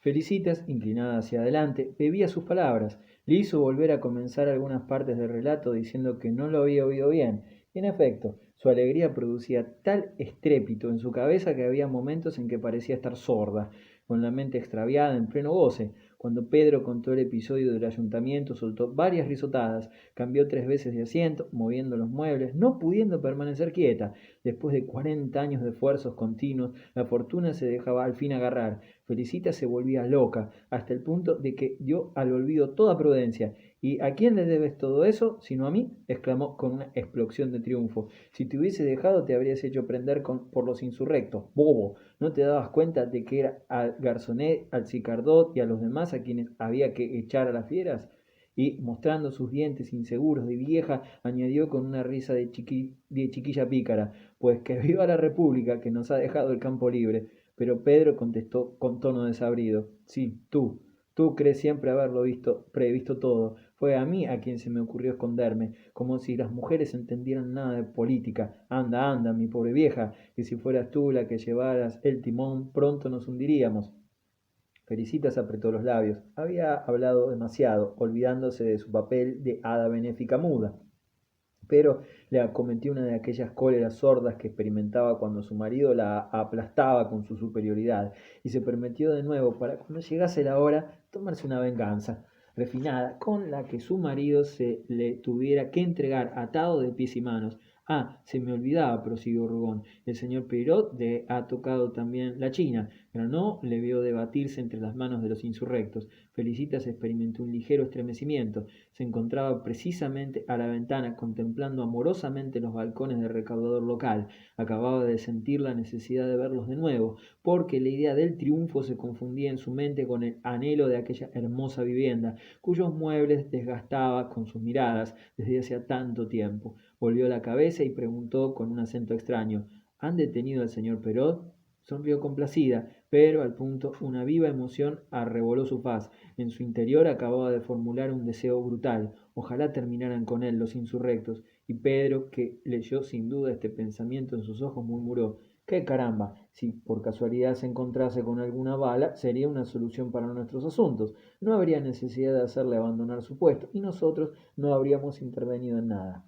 Felicitas, inclinada hacia adelante, bebía sus palabras. Le hizo volver a comenzar algunas partes del relato diciendo que no lo había oído bien. En efecto, su alegría producía tal estrépito en su cabeza que había momentos en que parecía estar sorda, con la mente extraviada en pleno goce. Cuando Pedro contó el episodio del ayuntamiento, soltó varias risotadas, cambió 3 veces de asiento, moviendo los muebles, no pudiendo permanecer quieta. Después de 40 años de esfuerzos continuos, la fortuna se dejaba al fin agarrar. Felicita se volvía loca, hasta el punto de que dio al olvido toda prudencia. ¿Y a quién le debes todo eso, sino a mí? Exclamó con una explosión de triunfo. Si te hubiese dejado te habrías hecho prender por los insurrectos. ¡Bobo! ¿No te dabas cuenta de que era al Garzonet, al Cicardot y a los demás a quienes había que echar a las fieras? Y, mostrando sus dientes inseguros de vieja, añadió con una risa de chiquilla pícara, pues que viva la República que nos ha dejado el campo libre. Pero Pedro contestó con tono desabrido, sí, tú crees siempre haberlo previsto todo. Fue a mí a quien se me ocurrió esconderme, como si las mujeres entendieran nada de política. Anda, anda, mi pobre vieja, que si fueras tú la que llevaras el timón, pronto nos hundiríamos. Felicitas apretó los labios. Había hablado demasiado, olvidándose de su papel de hada benéfica muda. Pero le acometió una de aquellas cóleras sordas que experimentaba cuando su marido la aplastaba con su superioridad, y se permitió de nuevo, para cuando llegase la hora, tomarse una venganza refinada, con la que su marido se le tuviera que entregar atado de pies y manos. Ah, se me olvidaba, prosiguió Rugón, el señor Peirot le ha tocado también la China, pero no le vio debatirse entre las manos de los insurrectos. Felicitas experimentó un ligero estremecimiento. Se encontraba precisamente a la ventana contemplando amorosamente los balcones del recaudador local. Acababa de sentir la necesidad de verlos de nuevo, porque la idea del triunfo se confundía en su mente con el anhelo de aquella hermosa vivienda, cuyos muebles desgastaba con sus miradas desde hacía tanto tiempo. Volvió la cabeza y preguntó con un acento extraño, ¿han detenido al señor Perot? Sonrió complacida, pero al punto una viva emoción arreboló su faz. En su interior acababa de formular un deseo brutal. Ojalá terminaran con él los insurrectos. Y Pedro, que leyó sin duda este pensamiento en sus ojos, murmuró, ¡qué caramba! Si por casualidad se encontrase con alguna bala, sería una solución para nuestros asuntos. No habría necesidad de hacerle abandonar su puesto, y nosotros no habríamos intervenido en nada.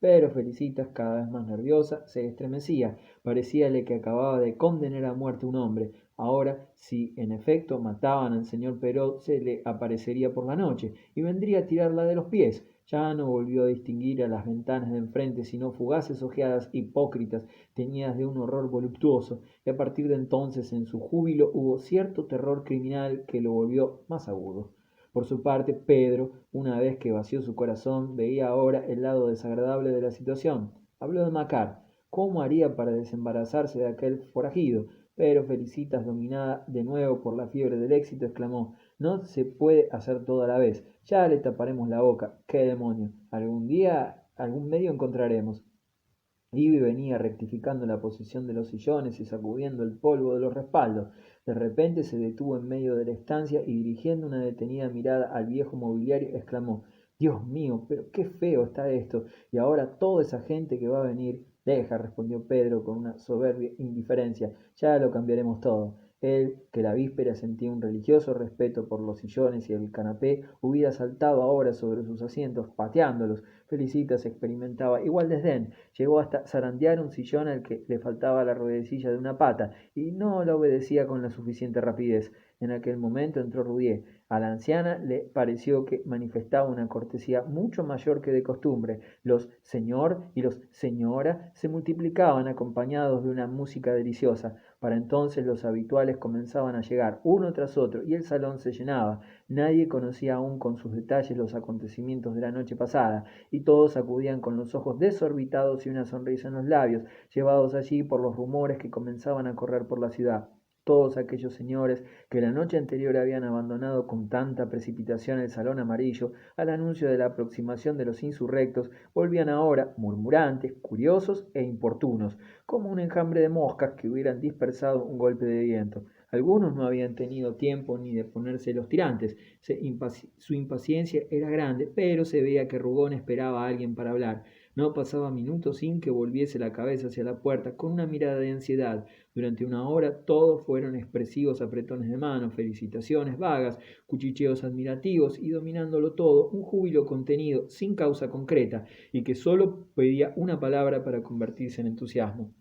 Pero Felicitas, cada vez más nerviosa, se estremecía. Parecíale que acababa de condenar a muerte a un hombre. Ahora, si en efecto mataban al señor Perot, se le aparecería por la noche y vendría a tirarla de los pies. Ya no volvió a distinguir a las ventanas de enfrente, sino fugaces ojeadas hipócritas, teñidas de un horror voluptuoso, y a partir de entonces en su júbilo hubo cierto terror criminal que lo volvió más agudo. Por su parte, Pedro, una vez que vació su corazón, veía ahora el lado desagradable de la situación. Habló de Macar. ¿Cómo haría para desembarazarse de aquel forajido? Pero Felicitas, dominada de nuevo por la fiebre del éxito, exclamó, no se puede hacer todo a la vez. Ya le taparemos la boca. ¡Qué demonio! Algún día, algún medio encontraremos. Ivy venía rectificando la posición de los sillones y sacudiendo el polvo de los respaldos. De repente se detuvo en medio de la estancia y dirigiendo una detenida mirada al viejo mobiliario, exclamó, Dios mío, pero qué feo está esto. Y ahora toda esa gente que va a venir. Deja, respondió Pedro con una soberbia indiferencia. Ya lo cambiaremos todo. Él, que la víspera sentía un religioso respeto por los sillones y el canapé, hubiera saltado ahora sobre sus asientos, pateándolos. Felicitas experimentaba igual desdén. Llegó hasta zarandear un sillón al que le faltaba la ruedecilla de una pata, y no la obedecía con la suficiente rapidez. En aquel momento entró Roudier. A la anciana le pareció que manifestaba una cortesía mucho mayor que de costumbre. Los señor y los señora se multiplicaban acompañados de una música deliciosa. Para entonces los habituales comenzaban a llegar uno tras otro y el salón se llenaba. Nadie conocía aún con sus detalles los acontecimientos de la noche pasada, y todos acudían con los ojos desorbitados y una sonrisa en los labios, llevados allí por los rumores que comenzaban a correr por la ciudad. Todos aquellos señores que la noche anterior habían abandonado con tanta precipitación el salón amarillo al anuncio de la aproximación de los insurrectos, volvían ahora murmurantes, curiosos e importunos, como un enjambre de moscas que hubieran dispersado un golpe de viento. Algunos no habían tenido tiempo ni de ponerse los tirantes. Su impaciencia era grande, pero se veía que Rugón esperaba a alguien para hablar. No pasaba minuto sin que volviese la cabeza hacia la puerta con una mirada de ansiedad. Durante una hora todos fueron expresivos apretones de mano, felicitaciones vagas, cuchicheos admirativos y dominándolo todo, un júbilo contenido, sin causa concreta, y que sólo pedía una palabra para convertirse en entusiasmo.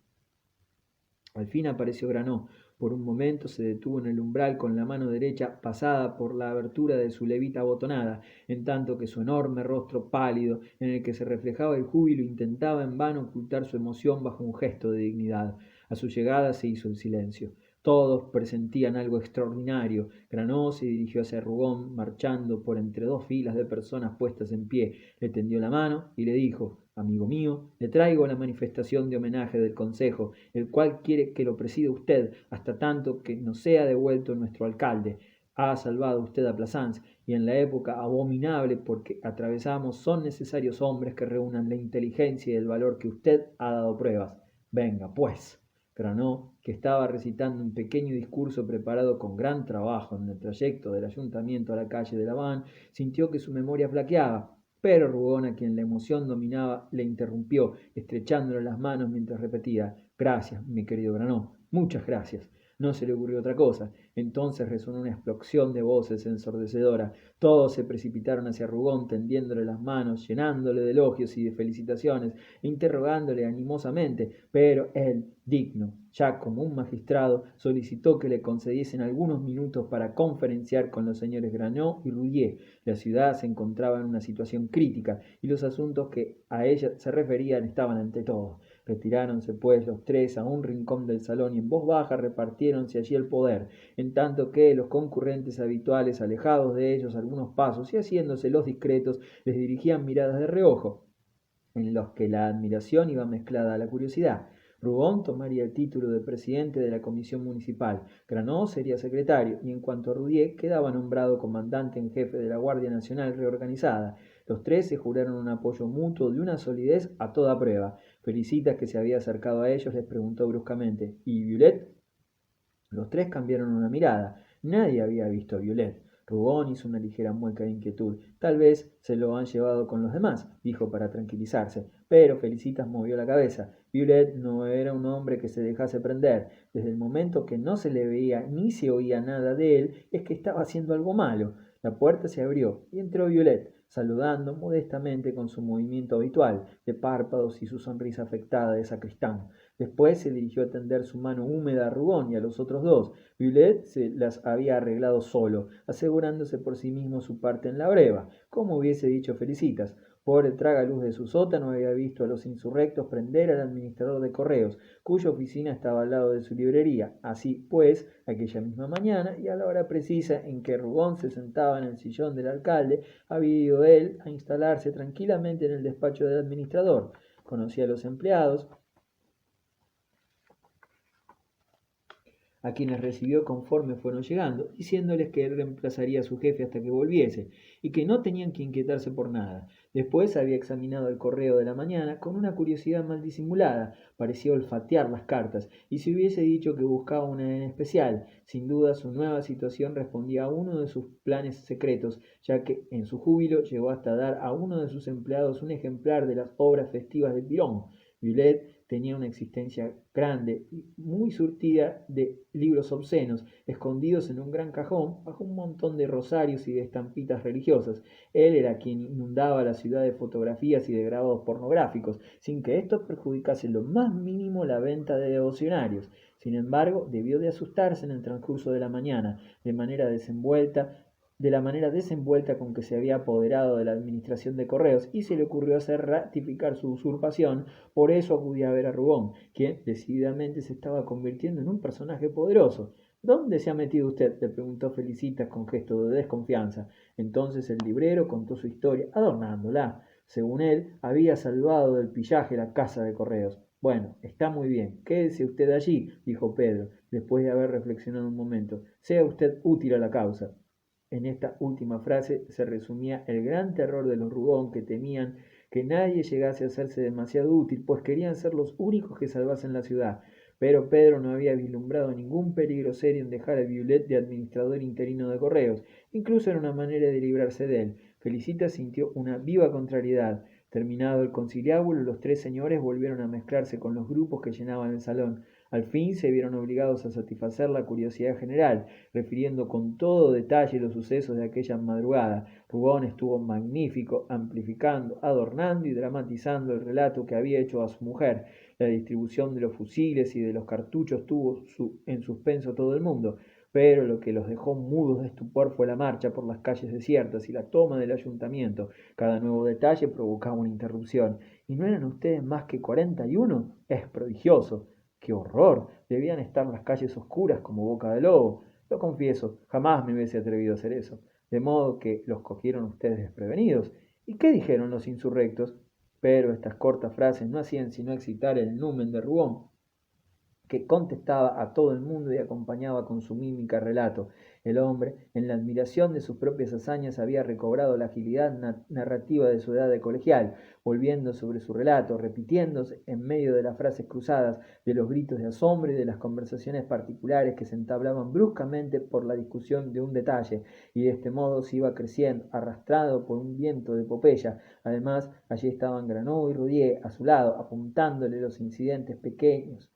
Al fin apareció Granó. Por un momento se detuvo en el umbral con la mano derecha pasada por la abertura de su levita abotonada, en tanto que su enorme rostro pálido, en el que se reflejaba el júbilo, intentaba en vano ocultar su emoción bajo un gesto de dignidad. A su llegada se hizo el silencio. Todos presentían algo extraordinario. Granó se dirigió hacia Rugón, marchando por entre dos filas de personas puestas en pie. Le tendió la mano y le dijo: Amigo mío, le traigo la manifestación de homenaje del Consejo, el cual quiere que lo presida usted hasta tanto que no sea devuelto nuestro alcalde. Ha salvado usted a Plassans, y en la época abominable porque atravesamos son necesarios hombres que reúnan la inteligencia y el valor que usted ha dado pruebas. Venga, pues. Granó, que estaba recitando un pequeño discurso preparado con gran trabajo en el trayecto del ayuntamiento a la calle de Laván, sintió que su memoria flaqueaba. Pero Rugón, a quien la emoción dominaba, le interrumpió, estrechándole las manos mientras repetía: Gracias, mi querido Granó, muchas gracias. No se le ocurrió otra cosa. Entonces resonó una explosión de voces ensordecedora. Todos se precipitaron hacia Rugón, tendiéndole las manos, llenándole de elogios y de felicitaciones, e interrogándole animosamente, pero él, digno, ya como un magistrado, solicitó que le concediesen algunos minutos para conferenciar con los señores Granó y Roudier. La ciudad se encontraba en una situación crítica, y los asuntos que a ella se referían estaban ante todo. Retiráronse pues los tres a un rincón del salón y en voz baja repartiéronse allí el poder, en tanto que los concurrentes habituales, alejados de ellos algunos pasos y haciéndose los discretos, les dirigían miradas de reojo, en los que la admiración iba mezclada a la curiosidad. Rugón tomaría el título de presidente de la comisión municipal, Granó sería secretario, y en cuanto a Roudier, quedaba nombrado comandante en jefe de la Guardia Nacional reorganizada. Los tres se juraron un apoyo mutuo de una solidez a toda prueba. Felicitas, que se había acercado a ellos, les preguntó bruscamente: ¿Y Violet? Los tres cambiaron una mirada. Nadie había visto a Violet. Rugón hizo una ligera mueca de inquietud. Tal vez se lo han llevado con los demás, dijo para tranquilizarse. Pero Felicitas movió la cabeza. Violet no era un hombre que se dejase prender. Desde el momento que no se le veía ni se oía nada de él, es que estaba haciendo algo malo. La puerta se abrió y entró Violet, saludando modestamente con su movimiento habitual de párpados y su sonrisa afectada de sacristán. Después se dirigió a tender su mano húmeda a Rugón y a los otros dos. Violet se las había arreglado solo, asegurándose por sí mismo su parte en la breva, como hubiese dicho Felicitas. Pobre tragaluz de su sótano había visto a los insurrectos prender al administrador de correos, cuya oficina estaba al lado de su librería. Así pues, aquella misma mañana, y a la hora precisa en que Rugón se sentaba en el sillón del alcalde, había ido él a instalarse tranquilamente en el despacho del administrador. Conocía a los empleados, a quienes recibió conforme fueron llegando, diciéndoles que él reemplazaría a su jefe hasta que volviese, y que no tenían que inquietarse por nada. Después había examinado el correo de la mañana con una curiosidad mal disimulada, parecía olfatear las cartas, y si hubiese dicho que buscaba una en especial, sin duda su nueva situación respondía a uno de sus planes secretos, ya que en su júbilo llegó hasta dar a uno de sus empleados un ejemplar de las obras festivas de Pirón. Violet tenía una existencia grande y muy surtida de libros obscenos, escondidos en un gran cajón bajo un montón de rosarios y de estampitas religiosas. Él era quien inundaba la ciudad de fotografías y de grabados pornográficos, sin que esto perjudicase lo más mínimo la venta de devocionarios. Sin embargo, debió de asustarse en el transcurso de la mañana, de la manera desenvuelta con que se había apoderado de la administración de correos, y se le ocurrió hacer ratificar su usurpación. Por eso acudía a ver a Rugón, quien decididamente se estaba convirtiendo en un personaje poderoso. ¿Dónde se ha metido usted?, le preguntó Felicitas con gesto de desconfianza. Entonces el librero contó su historia, adornándola. Según él, había salvado del pillaje la casa de correos. Bueno, está muy bien, quédese usted allí, dijo Pedro, después de haber reflexionado un momento. Sea usted útil a la causa. En esta última frase se resumía el gran terror de los Rugón, que temían que nadie llegase a hacerse demasiado útil, pues querían ser los únicos que salvasen la ciudad. Pero Pedro no había vislumbrado ningún peligro serio en dejar a Violet de administrador interino de correos. Incluso era una manera de librarse de él. Felicitas sintió una viva contrariedad. Terminado el conciliábulo, los tres señores volvieron a mezclarse con los grupos que llenaban el salón. Al fin se vieron obligados a satisfacer la curiosidad general, refiriendo con todo detalle los sucesos de aquella madrugada. Rubón estuvo magnífico, amplificando, adornando y dramatizando el relato que había hecho a su mujer. La distribución de los fusiles y de los cartuchos tuvo en suspenso todo el mundo, pero lo que los dejó mudos de estupor fue la marcha por las calles desiertas y la toma del ayuntamiento. Cada nuevo detalle provocaba una interrupción. ¿Y no eran ustedes más que 41? Es prodigioso. ¡Qué horror! Debían estar las calles oscuras como boca de lobo. Lo confieso, jamás me hubiese atrevido a hacer eso. De modo que los cogieron ustedes desprevenidos. ¿Y qué dijeron los insurrectos? Pero estas cortas frases no hacían sino excitar el numen de Rubón, que contestaba a todo el mundo y acompañaba con su mímica el relato. El hombre, en la admiración de sus propias hazañas, había recobrado la agilidad narrativa de su edad de colegial, volviendo sobre su relato, repitiéndose en medio de las frases cruzadas, de los gritos de asombro y de las conversaciones particulares que se entablaban bruscamente por la discusión de un detalle, y de este modo se iba creciendo, arrastrado por un viento de epopeya. Además, allí estaban Granot y Roudier a su lado, apuntándole los incidentes pequeños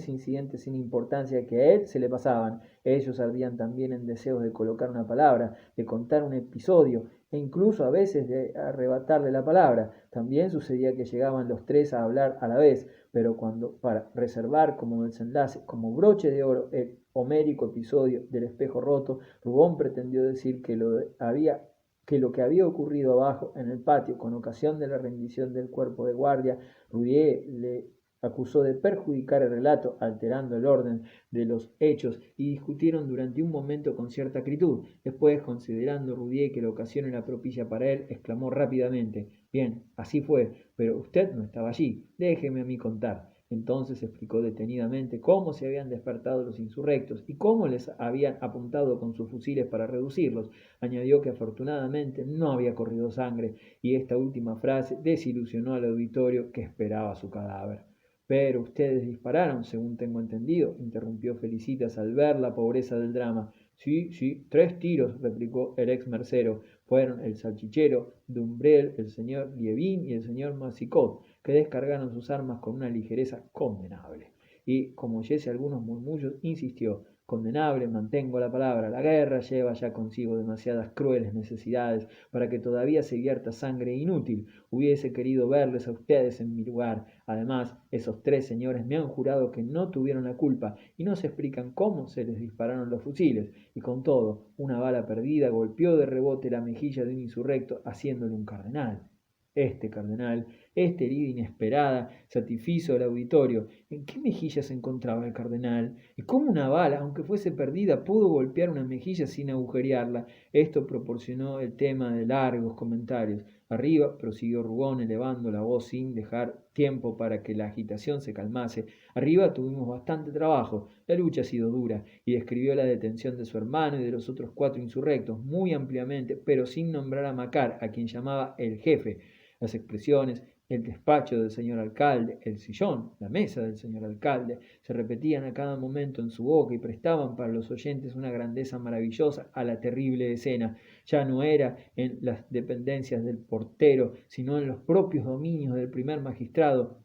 incidentes sin importancia que a él se le pasaban. Ellos ardían también en deseos de colocar una palabra, de contar un episodio, e incluso a veces de arrebatarle la palabra. También sucedía que llegaban los tres a hablar a la vez, pero cuando, para reservar como desenlace, como broche de oro, el homérico episodio del espejo roto, Rubón pretendió decir que lo que había ocurrido abajo en el patio con ocasión de la rendición del cuerpo de guardia, Roudier le acusó de perjudicar el relato, alterando el orden de los hechos, y discutieron durante un momento con cierta acritud. Después, considerando Roudier que la ocasión era propicia para él, exclamó rápidamente: «Bien, así fue, pero usted no estaba allí. Déjeme a mí contar». Entonces explicó detenidamente cómo se habían despertado los insurrectos y cómo les habían apuntado con sus fusiles para reducirlos. Añadió que afortunadamente no había corrido sangre, y esta última frase desilusionó al auditorio que esperaba su cadáver. «Pero ustedes dispararon, según tengo entendido», interrumpió Felicitas al ver la pobreza del drama. Sí, 3 tiros», replicó el ex mercero. «Fueron el salchichero, Dumbrel, el señor Lievin y el señor Massicot, que descargaron sus armas con una ligereza condenable». Y, como oyese algunos murmullos, insistió: «Condenable, mantengo la palabra. La guerra lleva ya consigo demasiadas crueles necesidades para que todavía se vierta sangre inútil. Hubiese querido verles a ustedes en mi lugar. Además, esos 3 señores me han jurado que no tuvieron la culpa y no se explican cómo se les dispararon los fusiles. Y con todo, una bala perdida golpeó de rebote la mejilla de un insurrecto, haciéndole un cardenal. Este cardenal, esta herida inesperada, satisfizo al auditorio. ¿En qué mejilla se encontraba el cardenal? ¿Y cómo una bala, aunque fuese perdida, pudo golpear una mejilla sin agujerearla? Esto proporcionó el tema de largos comentarios. Arriba, prosiguió Rubón, elevando la voz sin dejar tiempo para que la agitación se calmase, arriba tuvimos bastante trabajo. La lucha ha sido dura, y describió la detención de su hermano y de los otros 4 insurrectos muy ampliamente, pero sin nombrar a Macar, a quien llamaba el jefe. Las expresiones, el despacho del señor alcalde, el sillón, la mesa del señor alcalde, se repetían a cada momento en su boca y prestaban para los oyentes una grandeza maravillosa a la terrible escena. Ya no era en las dependencias del portero, sino en los propios dominios del primer magistrado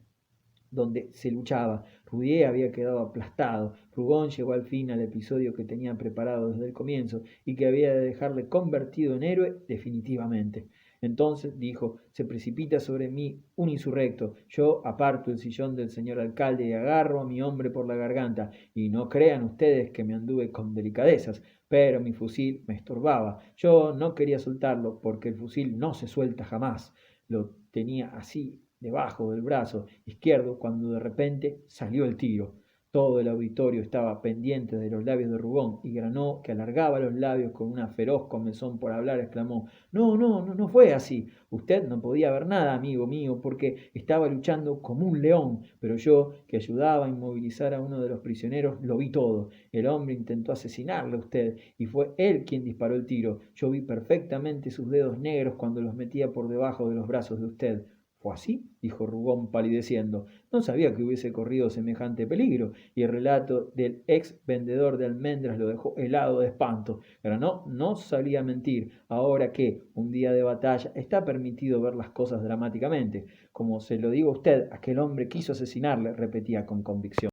donde se luchaba. Roudier había quedado aplastado. Rubón llegó al fin al episodio que tenía preparado desde el comienzo y que había de dejarle convertido en héroe definitivamente. Entonces, dijo, se precipita sobre mí un insurrecto. Yo aparto el sillón del señor alcalde y agarro a mi hombre por la garganta. Y no crean ustedes que me anduve con delicadezas, pero mi fusil me estorbaba. Yo no quería soltarlo porque el fusil no se suelta jamás. Lo tenía así debajo del brazo izquierdo cuando de repente salió el tiro. Todo el auditorio estaba pendiente de los labios de Rubón, y Granot, que alargaba los labios con una feroz comezón por hablar, exclamó: no fue así. Usted no podía ver nada, amigo mío, porque estaba luchando como un león, pero yo, que ayudaba a inmovilizar a uno de los prisioneros, lo vi todo. El hombre intentó asesinarle a usted, y fue él quien disparó el tiro. Yo vi perfectamente sus dedos negros cuando los metía por debajo de los brazos de usted. ¿Fue así? Dijo Rugón palideciendo. No sabía que hubiese corrido semejante peligro, y el relato del ex vendedor de almendras lo dejó helado de espanto. Granó no solía mentir, ahora que, un día de batalla, está permitido ver las cosas dramáticamente. Como se lo digo a usted, aquel hombre quiso asesinarle, repetía con convicción.